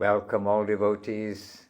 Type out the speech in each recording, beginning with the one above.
Welcome all devotees.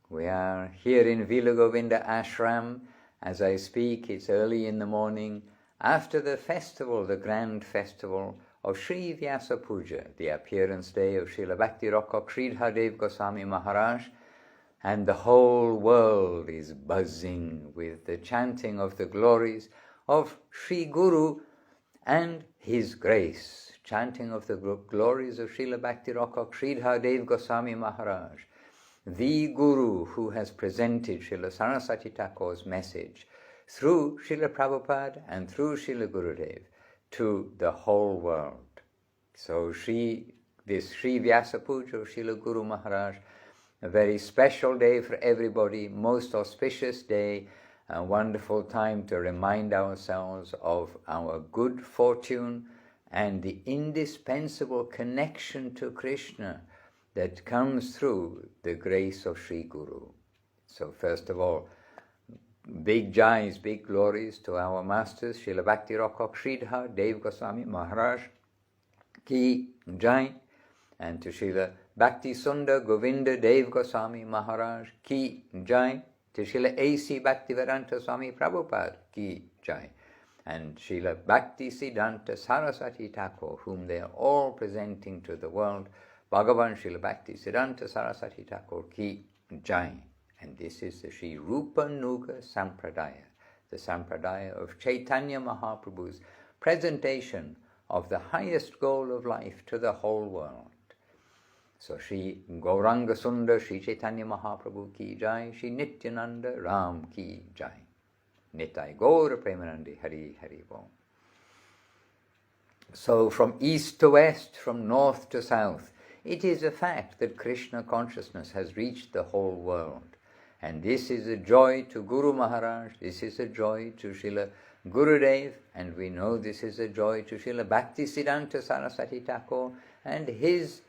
We are here in Vila Govinda Ashram. As I speak, it's early in the morning after the festival, the grand festival of Sri Vyasa Puja, the appearance day of Srila Bhakti Rakshak Sridhar Goswami Maharaj, and the whole world is buzzing with the chanting of the glories of Sri Guru and his grace, chanting of the glories of Srila Bhakti Rakshak Sridhar Goswami Maharaj, the Guru who has presented Srila Saraswati Thakur's message through Srila Prabhupada and through Srila Gurudev to the whole world. So this Sri Vyasa Puja of Srila Guru Maharaj, a very special day for everybody, most auspicious day, a wonderful time to remind ourselves of our good fortune and the indispensable connection to Krishna that comes through the grace of Sri Guru. So first of all, big jais, big glories to our masters, Srila Bhakti Rakshak Sridhar Dev Goswami Maharaj Ki Jai, and to Srila Bhakti Sundar Govinda Dev Goswami Maharaj Ki Jai, to Srila A.C. Bhaktivedanta Swami Prabhupada Ki Jai, and Srila Bhakti Siddhanta Saraswati Thakur, whom they are all presenting to the world, Bhagavan Srila Bhakti Siddhanta Saraswati Thakur Ki Jai. And this is the Sri Rupa Nuga Sampradaya, the Sampradaya of Chaitanya Mahaprabhu's presentation of the highest goal of life to the whole world. So Sri Gauranga Sundar Sri Chaitanya Mahaprabhu Ki Jai, Sri Nityananda Ram Ki Jai. Nitai Gaura Premanandi Hari Hari Bol. So from east to west, from north to south, it is a fact that Krishna consciousness has reached the whole world. And this is a joy to Guru Maharaj, this is a joy to Srila Gurudev, and we know this is a joy to Srila Bhakti Siddhanta Saraswati Thakur and his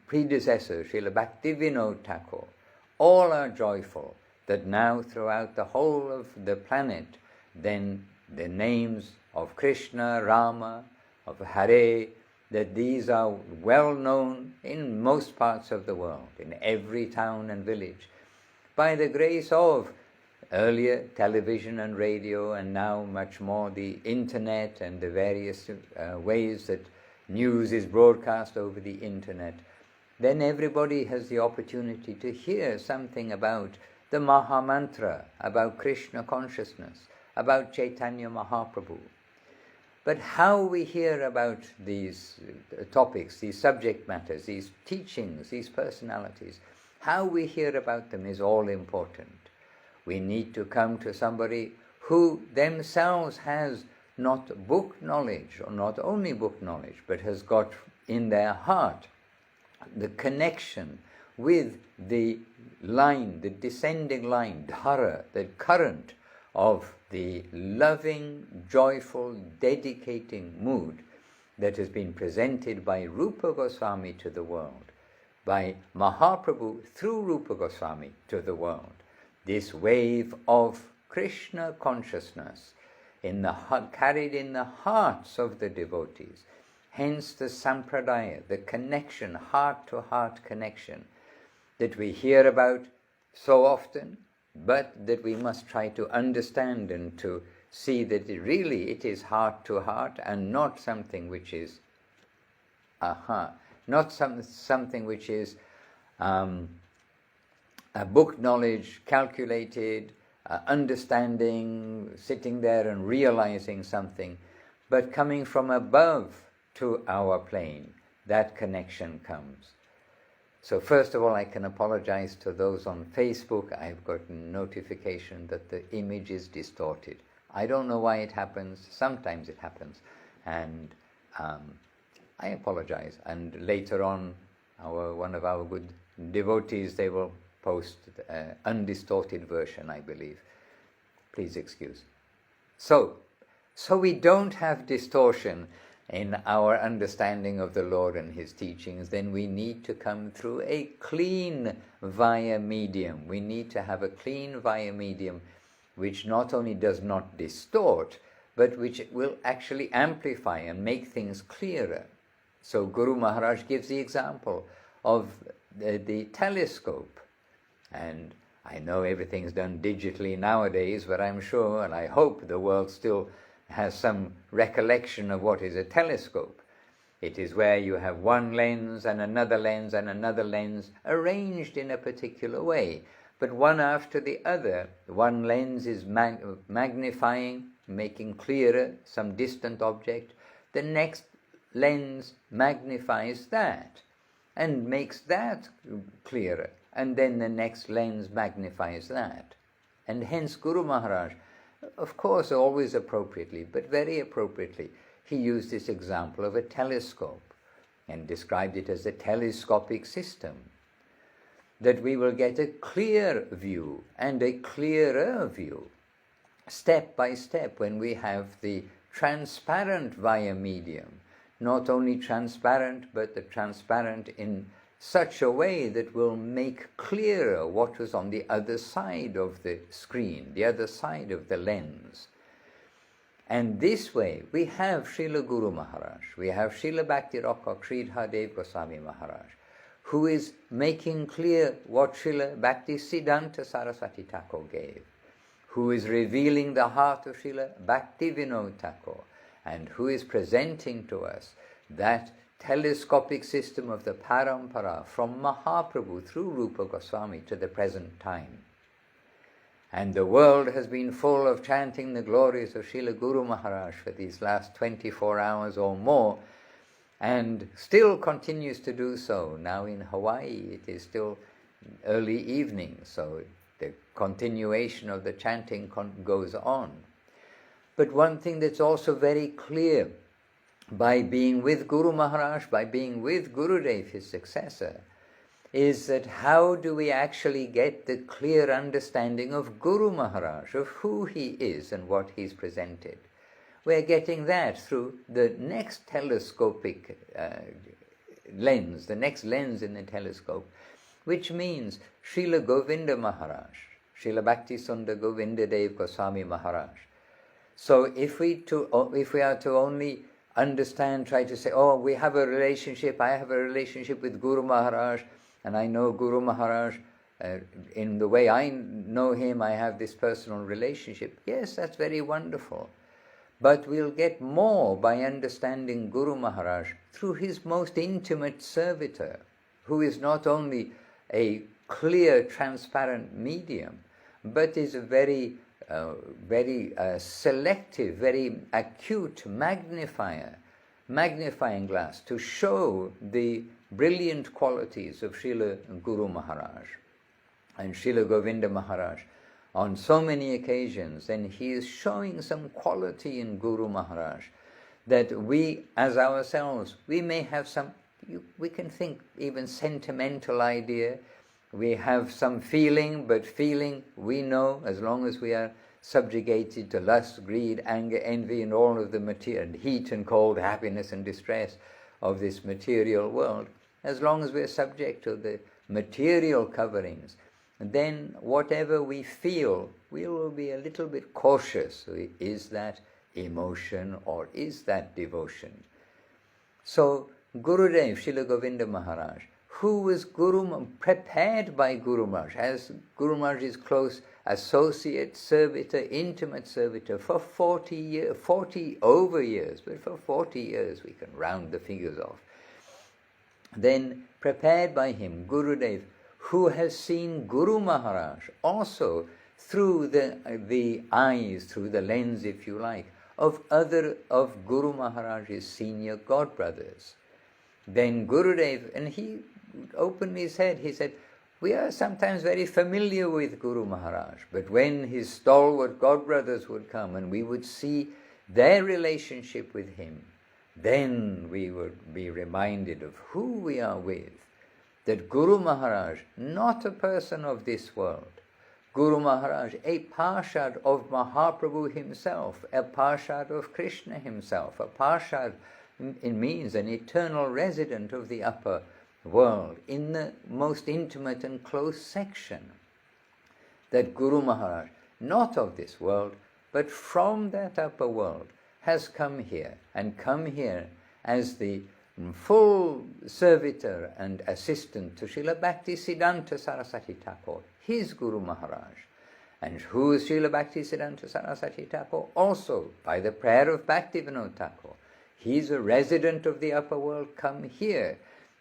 predecessor, Srila Bhakti Vinod Thakur. All are joyful that now throughout the whole of the planet, then the names of Krishna, Rama, of Hare, that these are well known in most parts of the world, in every town and village, by the grace of earlier television and radio, and now much more the internet and the various ways that news is broadcast over the internet. Then everybody has the opportunity to hear something about the Maha Mantra, about Krishna consciousness, about Chaitanya Mahaprabhu. But how we hear about these topics, these subject matters, these teachings, these personalities, how we hear about them is all important. We need to come to somebody who themselves has not book knowledge, or not only book knowledge, but has got in their heart the connection with the line, the descending line, dhara, the current of the loving, joyful, dedicating mood that has been presented by Rupa Goswami to the world, by Mahaprabhu through Rupa Goswami to the world. This wave of Krishna consciousness carried in the hearts of the devotees. Hence the sampradaya, the connection, heart-to-heart connection, that we hear about so often, but that we must try to understand and to see that it is heart-to-heart and not something which is not something which is a book knowledge, calculated, understanding, sitting there and realizing something, but coming from above to our plane. That connection comes. So first of all, I can apologize to those on Facebook. I've got a notification that the image is distorted. I don't know why it happens. Sometimes it happens. And I apologize. And later on, one of our good devotees, they will post an undistorted version, I believe. Please excuse. So we don't have distortion in our understanding of the Lord and His teachings. Then we need to come through a clean via medium. We need to have a clean via medium which not only does not distort, but which will actually amplify and make things clearer. So Guru Maharaj gives the example of the telescope. And I know everything's done digitally nowadays, but I'm sure, and I hope, the world still has some recollection of what is a telescope. It is where you have one lens and another lens and another lens arranged in a particular way, but one after the other. One lens is magnifying, making clearer some distant object. The next lens magnifies that and makes that clearer, and then the next lens magnifies that. And hence Guru Maharaj, of course always appropriately, but very appropriately, he used this example of a telescope and described it as a telescopic system, that we will get a clear view and a clearer view step by step when we have the transparent via medium. Not only transparent, but the transparent in such a way that will make clearer what was on the other side of the screen, the other side of the lens. And this way we have Srila Guru Maharaj, we have Srila Bhakti Rakshak Sridhar Goswami Maharaj, who is making clear what Srila Bhakti Siddhanta Saraswati Thakur gave, who is revealing the heart of Srila Bhakti Vinod Thakur, and who is presenting to us that telescopic system of the Parampara from Mahaprabhu through Rupa Goswami to the present time. And the world has been full of chanting the glories of Srila Guru Maharaj for these last 24 hours or more, and still continues to do so. Now in Hawaii it is still early evening, so the continuation of the chanting goes on. But one thing that's also very clear, by being with Guru Maharaj, by being with Gurudev, his successor, is that how do we actually get the clear understanding of Guru Maharaj, of who he is and what he's presented? We're getting that through the next telescopic lens, the next lens in the telescope, which means Srila Govinda Maharaj, Srila Bhakti Sundar Govinda Dev Goswami Maharaj. So if we are to only understand, try to say, oh, we have a relationship, I have a relationship with Guru Maharaj, and I know Guru Maharaj, in the way I know him, I have this personal relationship. Yes, that's very wonderful. But we'll get more by understanding Guru Maharaj through his most intimate servitor, who is not only a clear, transparent medium, but is a very selective, very acute magnifying glass to show the brilliant qualities of Srila Guru Maharaj and Srila Govinda Maharaj on so many occasions. And he is showing some quality in Guru Maharaj that we, as ourselves, we may have some, we can think even sentimental idea. We have some feeling, but feeling, we know, as long as we are subjugated to lust, greed, anger, envy, and all of the material, and heat and cold, happiness and distress of this material world, as long as we're subject to the material coverings, then whatever we feel, we will be a little bit cautious. Is that emotion or is that devotion? So Gurudev, Srila Govinda Maharaj, who was prepared by Guru Maharaj, as Guru Maharaj's close associate, servitor, intimate servitor for 40 years, 40 over years, but for 40 years we can round the figures off. Then prepared by him, Gurudev, who has seen Guru Maharaj also through the eyes, through the lens, if you like, of Guru Maharaj's senior godbrothers. Then Gurudev, and he openly said, he said, we are sometimes very familiar with Guru Maharaj, but when his stalwart godbrothers would come and we would see their relationship with him, then we would be reminded of who we are with. That Guru Maharaj, not a person of this world, Guru Maharaj, a Parshad of Mahaprabhu himself, a Parshad of Krishna himself, a Parshad, it means an eternal resident of the upper world, in the most intimate and close section. That Guru Maharaj, not of this world, but from that upper world, has come here, and come here as the full servitor and assistant to Srila Bhakti Siddhanta Saraswati Thakur, his Guru Maharaj. And who is Srila Bhakti Siddhanta Saraswati Thakur? Also, by the prayer of Bhaktivinoda Thakur. He is a resident of the upper world, come here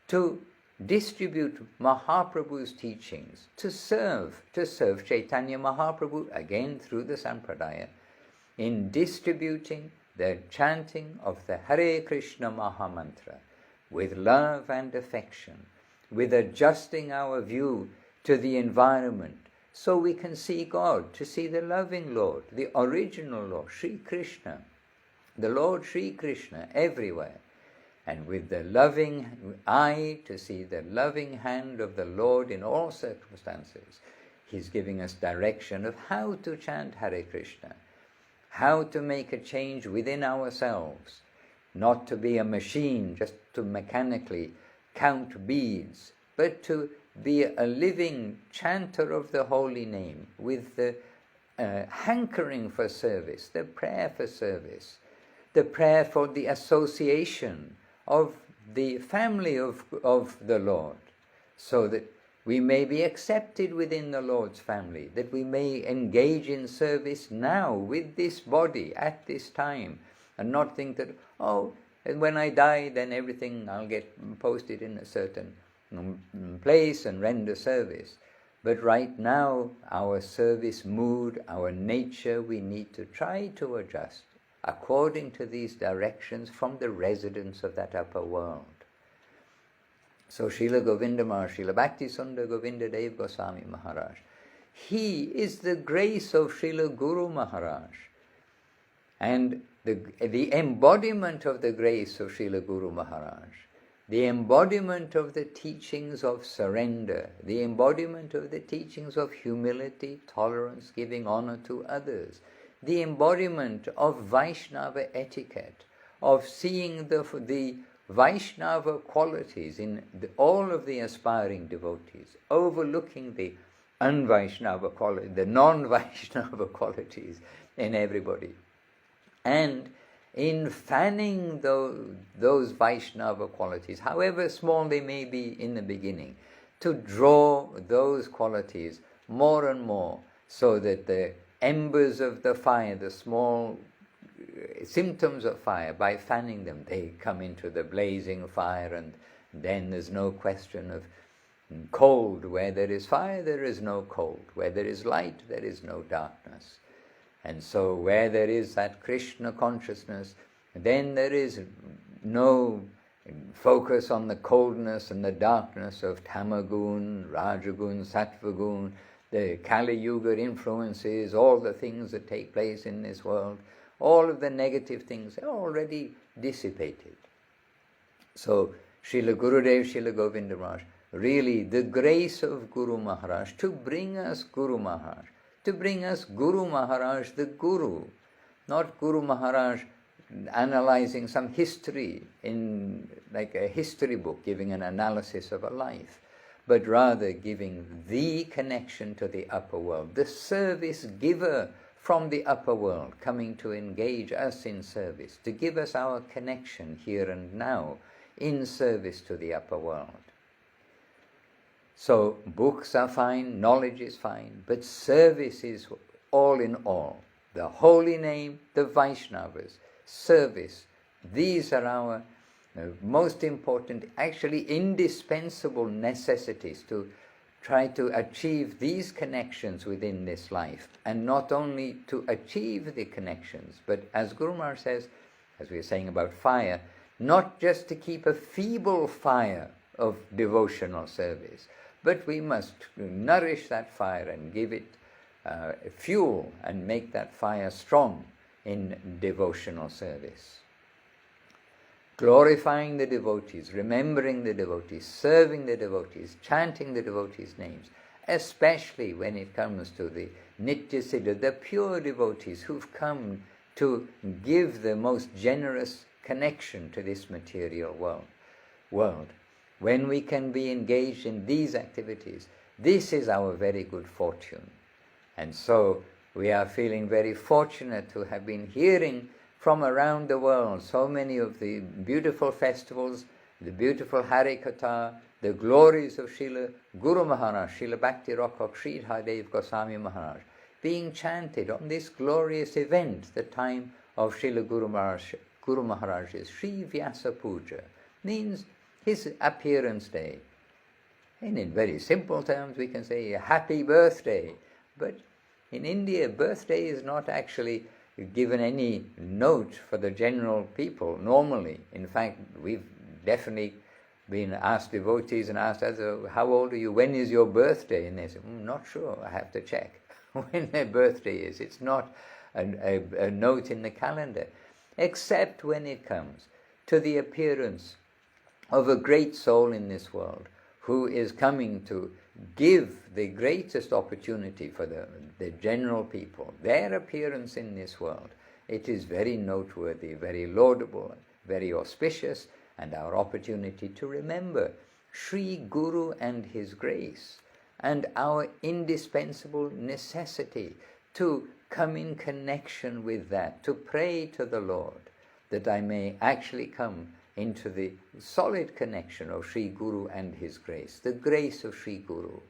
to distribute Mahaprabhu's teachings, to serve Chaitanya Mahaprabhu, again through the Sampradaya, in distributing the chanting of the Hare Krishna Mahamantra with love and affection, with adjusting our view to the environment, so we can see God, to see the loving Lord, the original Lord, Sri Krishna, the Lord Sri Krishna everywhere, and with the loving eye to see the loving hand of the Lord in all circumstances. He's giving us direction of how to chant Hare Krishna, how to make a change within ourselves, not to be a machine just to mechanically count beads, but to be a living chanter of the holy name with the hankering for service, the prayer for service, the prayer for the association of the family of the Lord, so that we may be accepted within the Lord's family, that we may engage in service now with this body at this time, and not think that, oh, and when I die, then everything I'll get posted in a certain place and render service. But right now, our service mood, our nature, we need to try to adjust according to these directions from the residents of that upper world. So Srila Govinda Maharaj, Srila Bhakti Sundar Govinda Dev Goswami Maharaj, he is the grace of Srila Guru Maharaj, and the embodiment of the grace of Srila Guru Maharaj, the embodiment of the teachings of surrender, the embodiment of the teachings of humility, tolerance, giving honor to others, the embodiment of Vaishnava etiquette, of seeing the Vaishnava qualities in all of the aspiring devotees, overlooking the un-Vaishnava quality, the non-Vaishnava qualities in everybody, and in fanning those Vaishnava qualities, however small they may be in the beginning, to draw those qualities more and more, so that the embers of the fire, the small symptoms of fire, by fanning them, they come into the blazing fire, and then there's no question of cold. Where there is fire, there is no cold. Where there is light, there is no darkness. And so where there is that Krishna consciousness, then there is no focus on the coldness and the darkness of Tamagun, Rajagun, Sattvagun, the Kali Yuga influences, all the things that take place in this world, all of the negative things are already dissipated. So Srila Gurudev, Srila Govinda Maharaj, really the grace of Guru Maharaj to bring us Guru Maharaj, to bring us Guru Maharaj the Guru, not Guru Maharaj analyzing some history in like a history book, giving an analysis of a life, but rather giving the connection to the upper world, the service giver from the upper world, coming to engage us in service, to give us our connection here and now in service to the upper world. So books are fine, knowledge is fine, but service is all in all. The holy name, the Vaishnavas, service, these are our most important, actually indispensable necessities to try to achieve these connections within this life. And not only to achieve the connections, but as Guru Maharaj says, as we were saying about fire, not just to keep a feeble fire of devotional service, but we must nourish that fire and give it fuel and make that fire strong in devotional service. Glorifying the devotees, remembering the devotees, serving the devotees, chanting the devotees' names, especially when it comes to the Nitya Siddha, the pure devotees who've come to give the most generous connection to this material world. When we can be engaged in these activities, this is our very good fortune. And so we are feeling very fortunate to have been hearing from around the world so many of the beautiful festivals the beautiful Harikatha, the glories of Srila Guru Maharaj, Srila Bhakti Rakshak Sridhar Goswami Maharaj, being chanted on this glorious event, the time of Srila Guru Maharaj's Sri Vyasa Puja, means his appearance day. And in very simple terms, we can say a happy birthday. But in India, birthday is not actually given any note for the general people normally. In fact, we've definitely been asked, devotees and asked, how old are you? When is your birthday? And they say, not sure, I have to check when their birthday is. It's not a note in the calendar, except when it comes to the appearance of a great soul in this world who is coming to give the greatest opportunity for the general people, their appearance in this world. It is very noteworthy, very laudable, very auspicious, and our opportunity to remember Sri Guru and his grace, and our indispensable necessity to come in connection with that, to pray to the Lord that I may actually come into the solid connection of Sri Guru and his grace, the grace of Sri Guru.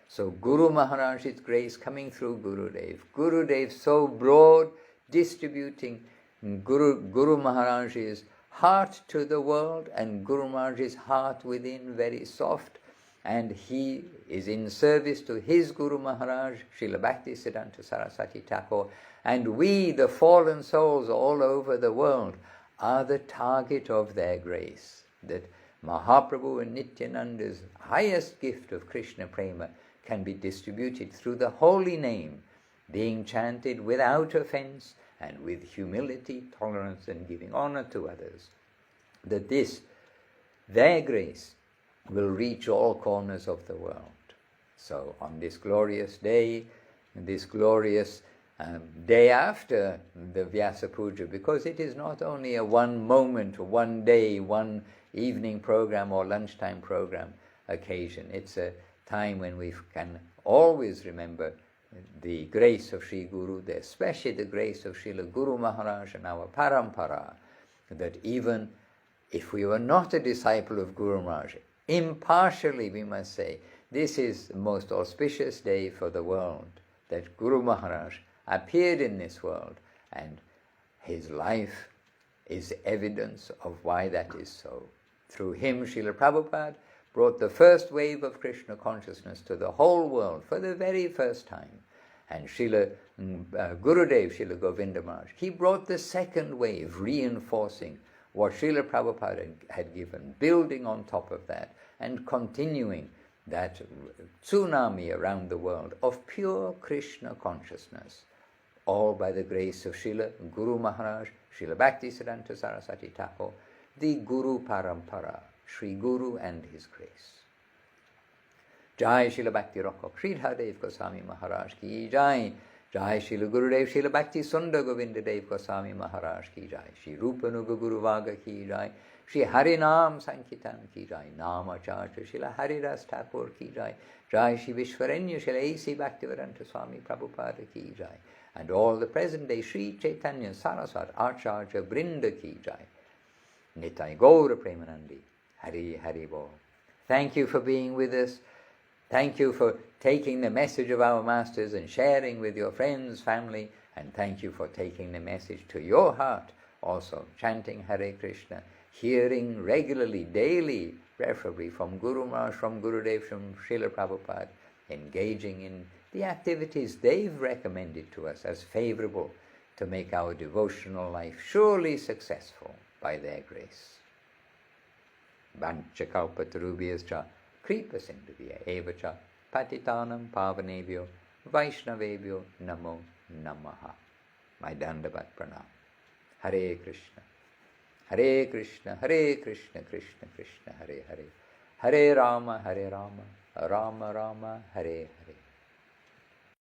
So Guru Maharaj's grace coming through Gurudev. Gurudev so broad, distributing Guru Maharaj's heart to the world, and Guru Maharaj's heart within very soft, and he is in service to his Guru Maharaj, Srila Bhakti Siddhanta Saraswati Thakur, and we, the fallen souls all over the world, are the target of their grace. That Mahaprabhu and Nityananda's highest gift of Krishna Prema can be distributed through the holy name, being chanted without offense and with humility, tolerance, and giving honor to others. That their grace, will reach all corners of the world. So on this glorious day, this glorious day after the Vyasa Puja, because it is not only a one moment, one day, one evening program or lunchtime program occasion. It's a time when we can always remember the grace of Sri Guru, especially the grace of Srila Guru Maharaj and our parampara, that even if we were not a disciple of Guru Maharaj, impartially we must say, this is the most auspicious day for the world, that Guru Maharaj appeared in this world, and his life is evidence of why that is so. Through him, Srila Prabhupada brought the first wave of Krishna consciousness to the whole world for the very first time. And Srila Gurudev, Srila Govinda Maharaj, he brought the second wave, reinforcing what Srila Prabhupada had given, building on top of that, and continuing that tsunami around the world of pure Krishna consciousness, all by the grace of Srila Guru Maharaj, Srila Bhakti Siddhanta Saraswati Thakur, the Guru Parampara, Sri Guru and his grace. Jai Srila Bhakti Rakshak Sridhar Goswami Maharaj ki Jai. Jai Srila Gurudev Srila Bhakti Sundar Govinda Dev Goswami Maharaj ki Jai. Shri Rupanuga Guru Vaga ki Jai. Shri Harinam Sankirtan ki Jai. Namacharya Srila Haridas Thakur ki Jai. Jai Shri Vishwarenya Srila A.C. Bhaktivedanta Swami Prabhupada ki Jai. And all the present day Sri Chaitanya Saraswat Acharya Brinda ki Jai. Nitai Gaura Premanandi. Hari Hari Bol. Thank you for being with us. Thank you for taking the message of our masters and sharing with your friends, family, and thank you for taking the message to your heart also, chanting Hare Krishna, hearing regularly, daily, preferably from Guru Maharaj, from Gurudev, from Srila Prabhupada, engaging in the activities they've recommended to us as favorable to make our devotional life surely successful by their grace. Vanchakalpatarubhyascha Kripa Sindhuvya Evacha Patitanam Pavanebhyo Vaishnavebhyo Namo Namaha. My Dandavat Pranam. Hare Krishna. Hare Krishna, Hare Krishna, Krishna Krishna, Hare Hare. Hare Rama, Hare Rama, Rama Rama, Hare Hare.